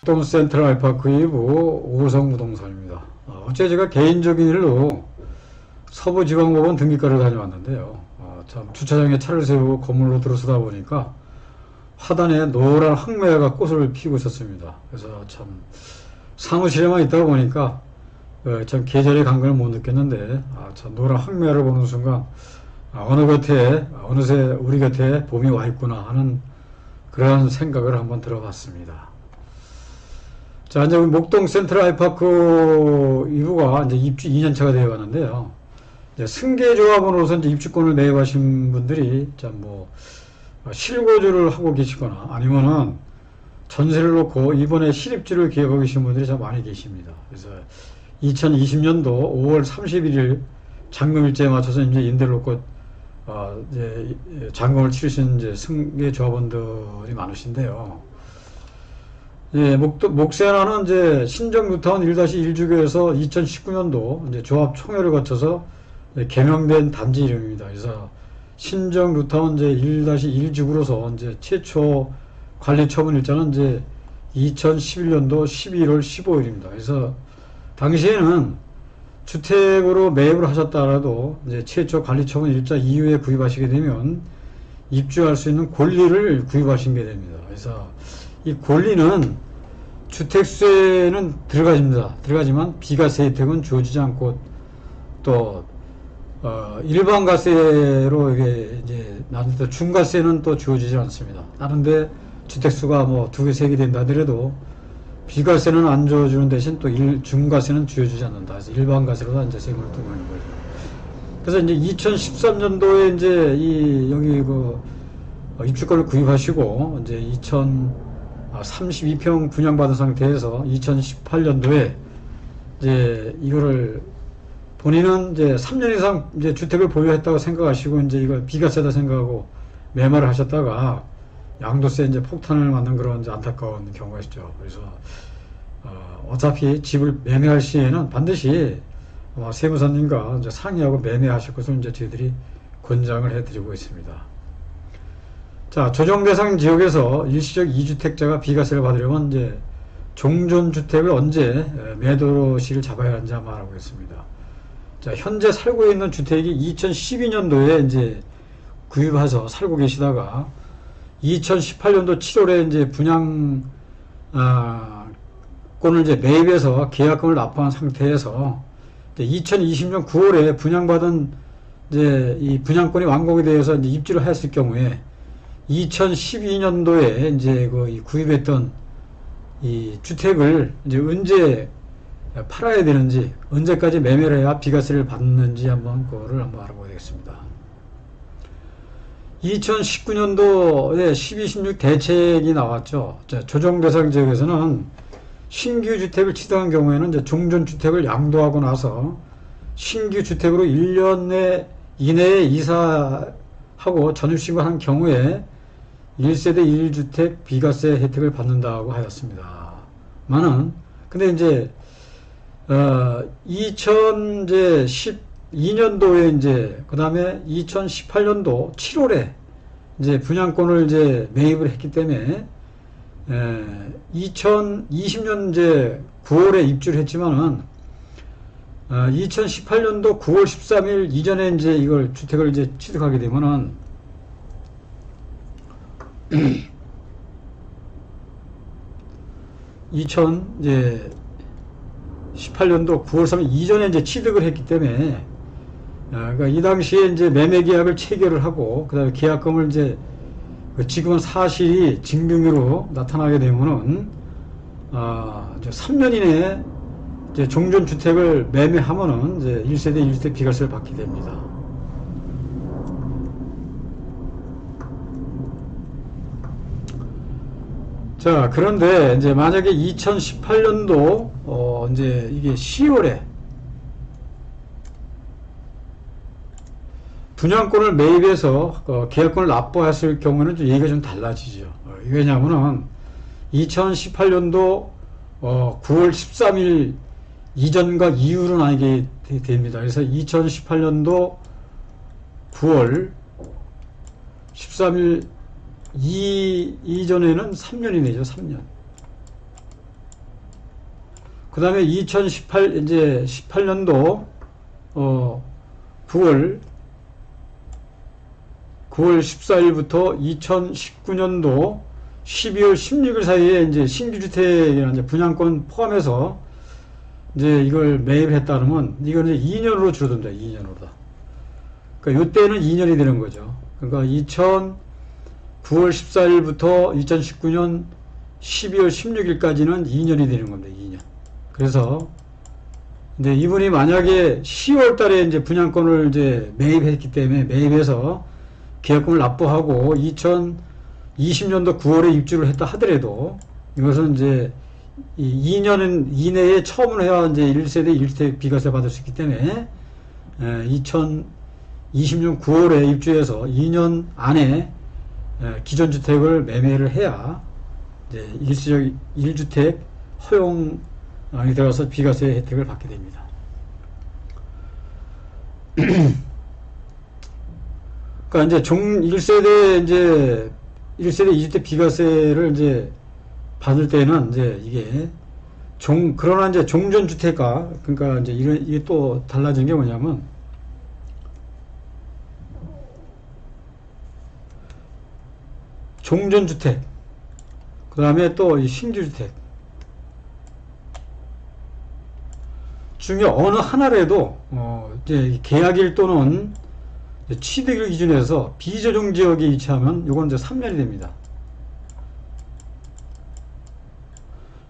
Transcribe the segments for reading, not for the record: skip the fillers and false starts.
목동 센트럴 아이파크 2부 오성부동산입니다. 어제 제가 개인적인 일로 서부지방법원 등기과를 다녀왔는데요. 참 주차장에 차를 세우고 건물로 들어서다 보니까 화단에 노란 황매가 꽃을 피우고 있었습니다. 그래서 참 사무실에만 있다 보니까 참 계절의 감각을 못 느꼈는데 참 노란 황매를 보는 순간 어느새 우리 곁에 봄이 와 있구나 하는 그런 생각을 한번 들어봤습니다. 자, 이제 목동 센트럴 아이파크 2부가 이제 입주 2년차가 되어 가는데요. 이제 승계조합원으로서 이제 입주권을 매입하신 분들이 실거주를 하고 계시거나 아니면은 전세를 놓고 이번에 실입주를 계획하고 계신 분들이 참 많이 계십니다. 그래서 2020년도 5월 31일 잔금일제에 맞춰서 이제 임대를 놓고 이제 잔금을 치르신 이제 승계조합원들이 많으신데요. 예, 목세나는 이제 신정 뉴타운 1-1주교에서 2019년도 이제 조합 총회를 거쳐서 개명된 단지 이름입니다. 그래서 신정 뉴타운 이제 1-1주구로서 이제 최초 관리 처분 일자는 이제 2011년도 11월 15일입니다. 그래서 당시에는 주택으로 매입을 하셨다라도 이제 최초 관리 처분 일자 이후에 구입하시게 되면 입주할 수 있는 권리를 구입하시게 됩니다. 그래서 이 권리는 주택수에는 들어가지만 비과세 혜택은 주어지지 않고 또 일반 과세로 이게 이제 나는데 중과세는 또 주어지지 않습니다. 다른데 주택수가 뭐 2개, 3개 된다 하더라도 비과세는 안 주어주는 대신 또 중과세는 주어지지 않는다. 그래서 일반 과세로 이제 세금을 두고 있는 거죠. 그래서 이제 2013년도에 이제 여기 입주권을 구입하시고 이제 32평 분양받은 상태에서 2018년도에 이제 이거를 본인은 이제 3년 이상 이제 주택을 보유했다고 생각하시고 이제 이걸 비과세다 생각하고 매매를 하셨다가 양도세 이제 폭탄을 맞는 그런 이제 안타까운 경우가 있죠. 그래서 어차피 집을 매매할 시에는 반드시 세무사님과 이제 상의하고 매매하실 것을 이제 저희들이 권장을 해드리고 있습니다. 자, 조정 대상 지역에서 일시적 2주택자가 비과세를 받으려면 이제 종전주택을 언제 매도로 시를 잡아야 하는지 한번 알아보겠습니다. 자, 현재 살고 있는 주택이 2012년도에 이제 구입해서 살고 계시다가 2018년도 7월에 이제 분양권을 이제 매입해서 계약금을 납부한 상태에서 2020년 9월에 분양받은 이제 이 분양권이 완공이 되어서 이제 입주를 했을 경우에 2012년도에 이제 구입했던 이 주택을 이제 언제 팔아야 되는지, 언제까지 매매를 해야 비과세를 받는지 그거를 한번 알아보겠습니다. 2019년도에 12.16 대책이 나왔죠. 조정 대상 지역에서는 신규 주택을 취득한 경우에는 이제 종전주택을 양도하고 나서 신규 주택으로 1년 이내에 이사하고 전입신고한 경우에 1세대 1주택 비과세 혜택을 받는다고 하였습니다. 근데 이제 2012년도에 이제 그 다음에 2018년도 7월에 이제 분양권을 이제 매입을 했기 때문에 2020년 이제 9월에 입주를 했지만은 2018년도 9월 13일 이전에 이제 이걸 주택을 이제 취득하게 되면은 2018년도 9월 3일 이전에 이제 취득을 했기 때문에 그러니까 이 당시에 이제 매매 계약을 체결을 하고 그다음에 계약금을 이제 지금은 사실이 증빙으로 나타나게 되면은 3년 이내에 이제 종전주택을 매매하면은 이제 1세대 1주택 비과세를 받게 됩니다. 자, 그런데 이제 만약에 2018년도 이제 이게 10월에 분양권을 매입해서 계약권을 납부했을 경우는 좀 얘기가 좀 달라지죠. 왜냐하면은 2018년도 9월 13일 이전과 이후로 나뉘게 됩니다. 그래서 2018년도 9월 13일 이전에는 3년이 되죠. 3년. 그 다음에 2018, 이제 18년도, 9월 14일부터 2019년도 12월 16일 사이에 이제 신규주택이나 이제 분양권 포함해서 이제 이걸 매입을 했다 그러면 이거는 이제 2년으로 줄어듭니다. 2년으로. 그러니까 요때는 2년이 되는 거죠. 그러니까 9월 14일부터 2019년 12월 16일까지는 2년이 되는 겁니다. 2년. 그래서 이제 이분이 만약에 10월 달에 이제 분양권을 이제 매입했기 때문에 매입해서 계약금을 납부하고 2020년도 9월에 입주를 했다 하더라도 이것은 이제 2년 이내에 처음으로 해야 이제 1세대 1주택 비과세 받을 수 있기 때문에 2020년 9월에 입주해서 2년 안에 기존 주택을 매매를 해야 이제 일시적 1주택 허용이 들어가서 비과세 혜택을 받게 됩니다. 그러니까 이제 1세대 2주택 비과세를 이제 받을 때는 이제 이게 그러나 이제 종전주택가, 그러니까 이제 이게 또 달라진 게 뭐냐면 종전주택, 그 다음에 또 신규주택 중에 어느 하나라도 이제 계약일 또는 취득일 기준에서 비조정 지역에 위치하면 요건 이제 3년이 됩니다.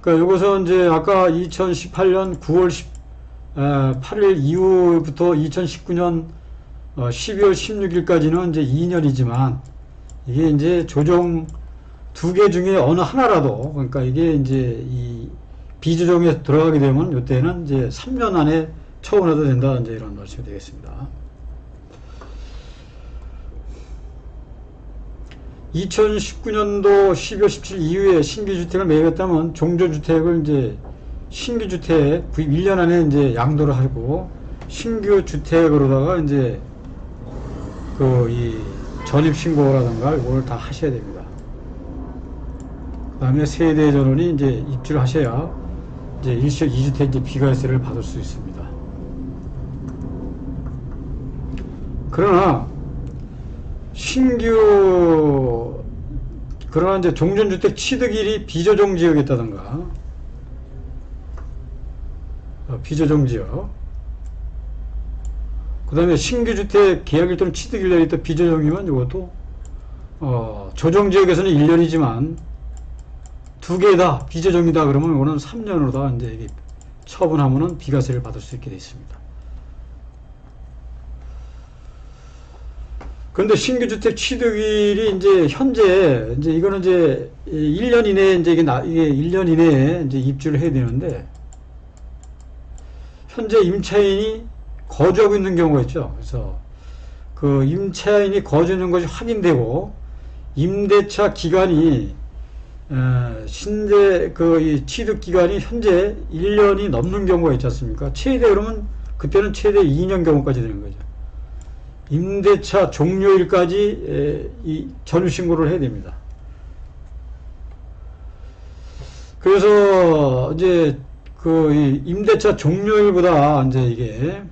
그러니까 요것은 이제 아까 2018년 9월 8일 이후부터 2019년 12월 16일까지는 이제 2년이지만 이게 이제 조정 2개 중에 어느 하나라도, 그러니까 이게 이제 이 비조정에 들어가게 되면 이때는 이제 3년 안에 처분해도 된다, 이제 이런 말씀이 되겠습니다. 2019년도 12월 17일 이후에 신규주택을 매입했다면 종전주택을 이제 신규주택 구입 1년 안에 이제 양도를 하고 신규주택으로다가 이제 이 전입신고라든가 이걸 다 하셔야 됩니다. 그 다음에 세대전원이 이제 입주를 하셔야 이제 일시적 2주택 이제 비과세를 받을 수 있습니다. 그러나 그러나 이제 종전주택 취득일이 비조정 지역에 있다든가, 비조정 지역, 그 다음에 신규주택 계약일 또는 취득일날이 있다 비조정이면 이것도, 조정 지역에서는 1년이지만, 2개 다 비조정이다 그러면 이거는 3년으로 다 이제 이게 처분하면은 비과세를 받을 수 있게 되어 있습니다. 그런데 신규주택 취득일이 이제 현재 이제 이거는 이제 1년 이내에 이제 이게 1년 이내에 이제 입주를 해야 되는데 현재 임차인이 거주하고 있는 경우가 있죠. 그래서 그 임차인이 거주하는 것이 확인되고 임대차 기간이 신대 이 취득 기간이 현재 1년이 넘는 경우가 있지 않습니까? 최대 그러면 그때는 최대 2년 경우까지 되는 거죠. 임대차 종료일까지 이 전입신고를 해야 됩니다. 그래서 이제 이 임대차 종료일보다 이제 이게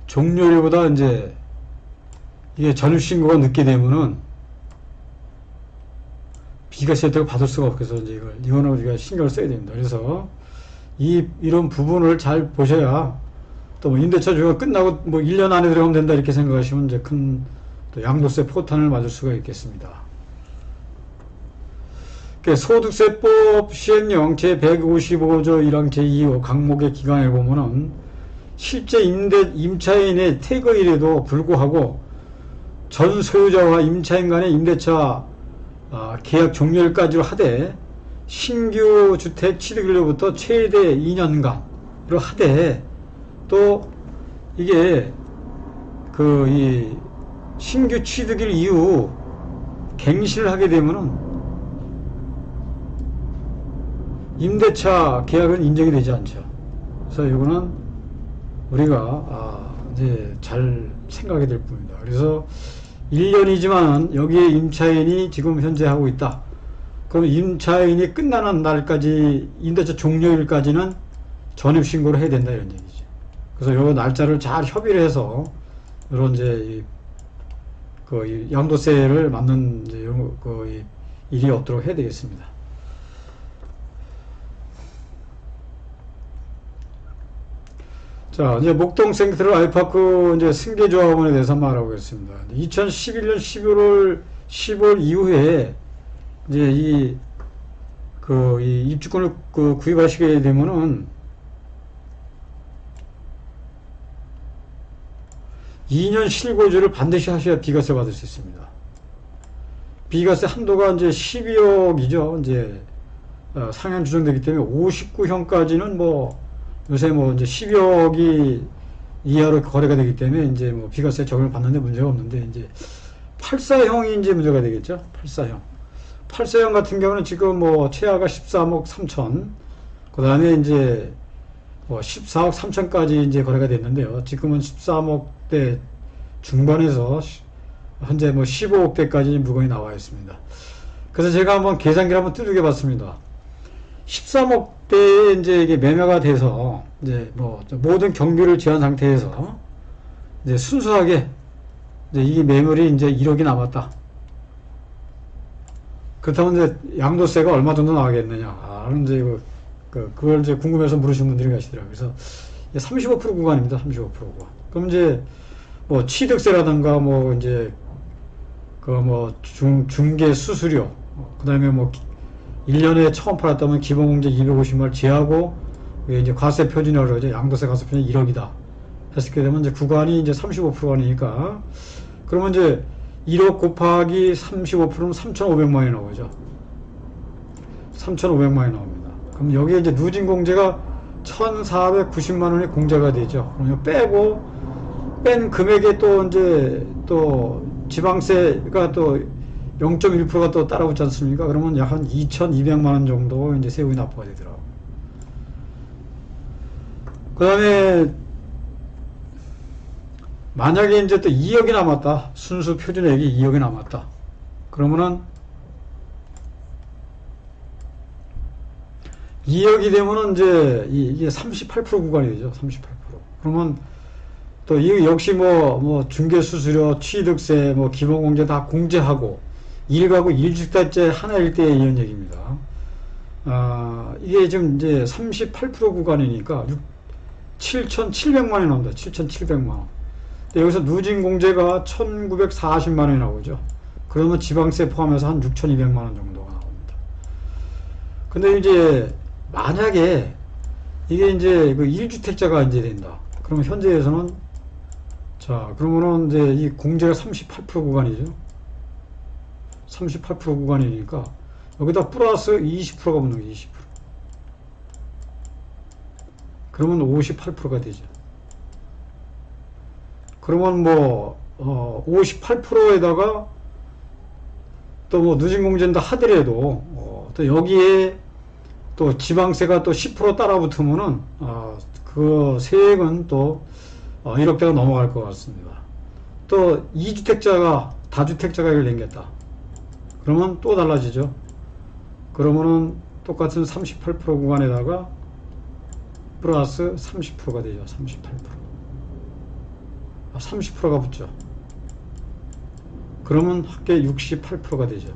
종료일보다 이제 이게 전입신고가 늦게 되면은 비과세 혜택을 받을 수가 없어서 이제 이거는 우리가 신경을 써야 됩니다. 그래서 이런 부분을 잘 보셔야 또 뭐 임대차 조회가 끝나고 뭐 1년 안에 들어가면 된다 이렇게 생각하시면 이제 큰 또 양도세 포탄을 맞을 수가 있겠습니다. 소득세법 시행령 제155조 1항 제2호 강목의 기간에 보면은 실제 임차인의 퇴거일에도 불구하고 전 소유자와 임차인 간의 임대차 계약 종료일까지로 하되 신규 주택 취득일로부터 최대 2년간으로 하되 또 이게 이 신규 취득일 이후 갱신을 하게 되면은 임대차 계약은 인정이 되지 않죠. 그래서 이거는 우리가 이제 잘 생각이 될 뿐입니다. 그래서 1년이지만 여기에 임차인이 지금 현재 하고 있다. 그럼 임차인이 끝나는 날까지, 임대차 종료일까지는 전입신고를 해야 된다, 이런 얘기죠. 그래서 요 날짜를 잘 협의를 해서, 이런 이제, 이 양도세를 맞는 이제 일이 없도록 해야 되겠습니다. 자, 이제 목동 생트럴 아이파크 이제 승계조합원에 대해서 말하겠습니다. 2011년 10월 이후에 이제 이 입주권을 구입하시게 되면은 2년 실거주를 반드시 하셔야 비과세 받을 수 있습니다. 비과세 한도가 이제 12억이죠. 이제 상향 조정되기 때문에 59형까지는 뭐 요새 뭐 이제 10억이 이하로 거래가 되기 때문에 이제 뭐 비과세 적용을 받는데 문제가 없는데, 이제 84형이 이제 문제가 되겠죠. 84형. 84형 같은 경우는 지금 뭐 최하가 13억 3천, 그 다음에 이제 뭐 14억 3천까지 이제 거래가 됐는데요. 지금은 13억대 중반에서 현재 뭐 15억대까지 물건이 나와 있습니다. 그래서 제가 한번 계산기를 한번 두들겨 봤습니다. 13억대에 이제 이게 매매가 돼서 이제 뭐 모든 경비를 제한 상태에서 이제 순수하게 이제 이 매물이 이제 1억이 남았다. 그렇다면 이제 양도세가 얼마 정도 나가겠느냐. 이제 그걸 이제 궁금해서 물으신 분들이 계시더라고요. 그래서 35% 구간입니다. 35% 구간. 그럼 이제 뭐 취득세라든가 뭐 이제 중개 수수료, 그 다음에 뭐 1년에 처음 팔았다면 기본공제 250만원 제하고, 이제 과세 표준이라고 그러죠. 양도세 과세 표준이 1억이다. 했게 되면 이제 구간이 이제 35%가니까, 그러면 이제 1억 곱하기 35%면 3,500만원이 나오죠. 3,500만원이 나옵니다. 그럼 여기에 이제 누진공제가 1,490만원이 공제가 되죠. 그러면 뺀 금액에 또 이제 또 지방세가 또 0.1%가 또 따라붙지 않습니까? 그러면 약 한 2,200만원 정도 이제 세금이 납부가 되더라고요. 그 다음에 만약에 이제 또 2억이 남았다. 순수 표준액이 2억이 남았다. 그러면은 2억이 되면은 이제 이게 38% 구간이 되죠. 38%. 그러면 또 이 역시 뭐 중개수수료, 취득세, 뭐 기본공제 다 공제하고 1가구 1주택자의 하나일 때 이런 얘기입니다. 이게 지금 이제 38% 구간이니까 7,700만원이 나옵니다. 7,700만원. 여기서 누진공제가 1,940만원이 나오죠. 그러면 지방세 포함해서 한 6,200만원 정도가 나옵니다. 근데 이제 만약에 이게 이제 그 1주택자가 이제 된다. 그러면 현재에서는, 자, 그러면은 이제 이 공제가 38% 구간이죠. 38% 구간이니까 여기다 플러스 20%가 붙는 거예요. 20%. 그러면 58%가 되죠. 그러면 뭐 58%에다가 또 뭐 누진공제인다 하더라도 또 여기에 또 지방세가 또 10% 따라 붙으면은 그 세액은 또 1억대가 넘어갈 것 같습니다. 또 2주택자가 다주택자가 이걸 남겼다. 그러면 또 달라지죠. 그러면은 똑같은 38% 구간에다가 플러스 30%가 되죠. 38%. 30%가 붙죠. 그러면 합계 68%가 되죠.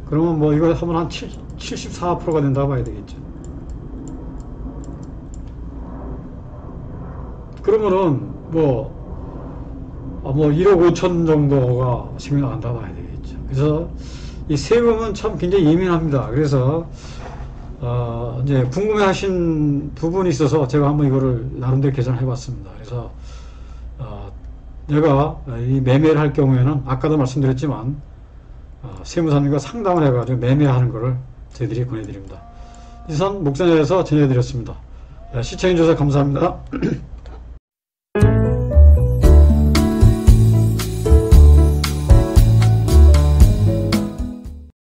그러면 뭐 이거 하면 한 74%가 된다고 봐야 되겠죠. 그러면은 뭐 1억 5천 정도가 세금이 나간다고 봐야 되겠죠. 그래서 이 세금은 참 굉장히 예민합니다. 그래서 이제 궁금해하신 부분이 있어서 제가 한번 이거를 나름대로 계산을 해봤습니다. 그래서 내가 이 매매를 할 경우에는 아까도 말씀드렸지만 세무사님과 상담을 해가지고 매매하는 것을 저희들이 권해드립니다. 이상 목전에서 전해드렸습니다. 시청해주셔서 감사합니다.